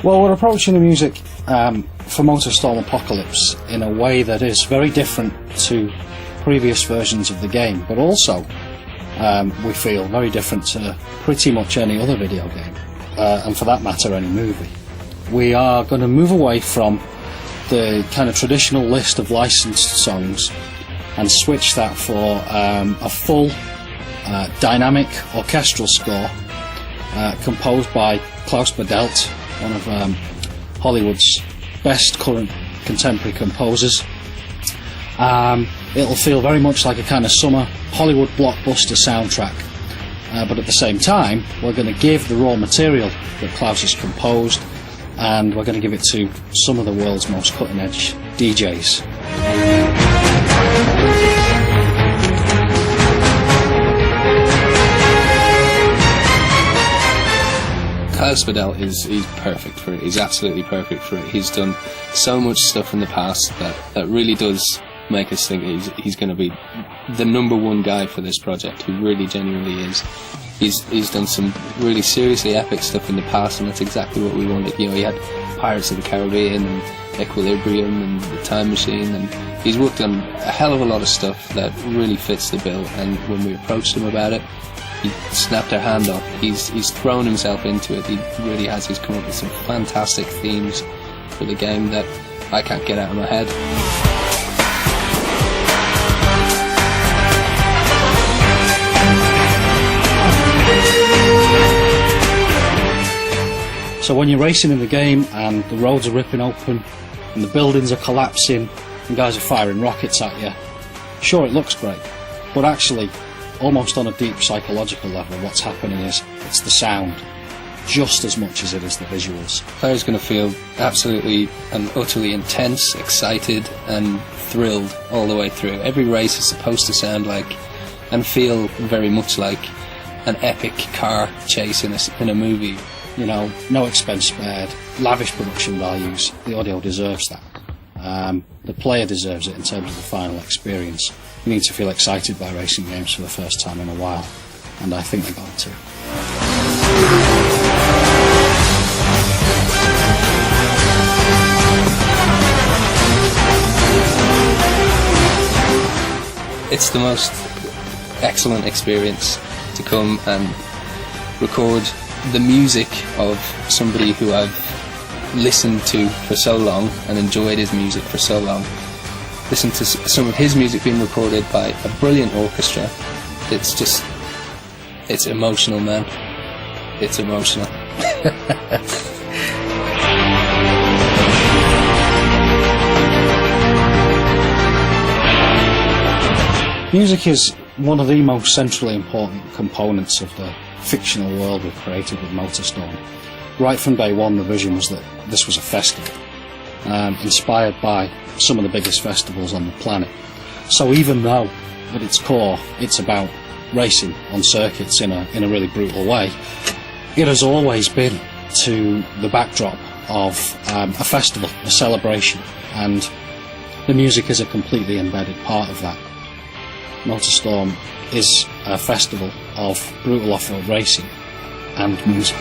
Well, we're approaching the music for MotorStorm Apocalypse in a way that is very different to previous versions of the game, but also we feel very different to pretty much any other video game, and for that matter any movie. We are going to move away from the kind of traditional list of licensed songs and switch that for a full dynamic orchestral score composed by Klaus Badelt, one of Hollywood's best current contemporary composers. It'll feel very much like a kind of summer Hollywood blockbuster soundtrack, but at the same time we're going to give the raw material that Klaus has composed, and we're going to give it to some of the world's most cutting-edge DJs. Klaus Badelt he's perfect for it. He's absolutely perfect for it. He's done so much stuff in the past that really does make us think he's going to be the number one guy for this project. He really genuinely is. He's done some really seriously epic stuff in the past, and that's exactly what we wanted. You know, he had Pirates of the Caribbean and Equilibrium and The Time Machine, and he's worked on a hell of a lot of stuff that really fits the bill. And when we approached him about it, he snapped our hand off. He's thrown himself into it. He really has. He's come up with some fantastic themes for the game that I can't get out of my head. So when you're racing in the game and the roads are ripping open and the buildings are collapsing and guys are firing rockets at you, sure, it looks great, but actually, almost on a deep psychological level, what's happening is it's the sound just as much as it is the visuals. The player's going to feel absolutely and utterly intense, excited and thrilled all the way through. Every race is supposed to sound like and feel very much like an epic car chase in a movie. You know, no expense spared, lavish production values. The audio deserves that. The player deserves it in terms of the final experience. You need to feel excited by racing games for the first time in a while, and I think they're going to. It's the most excellent experience to come and record the music of somebody who I've listened to for so long and enjoyed his music for so long. Listen to some of his music being recorded by a brilliant orchestra. It's emotional, man. It's emotional. Music is one of the most centrally important components of the fictional world we've created with MotorStorm. Right from day one, the vision was that this was a festival, inspired by some of the biggest festivals on the planet. So even though at its core it's about racing on circuits in a really brutal way, it has always been to the backdrop of a festival, a celebration, and the music is a completely embedded part of that. MotorStorm is a festival of brutal off-road racing and music.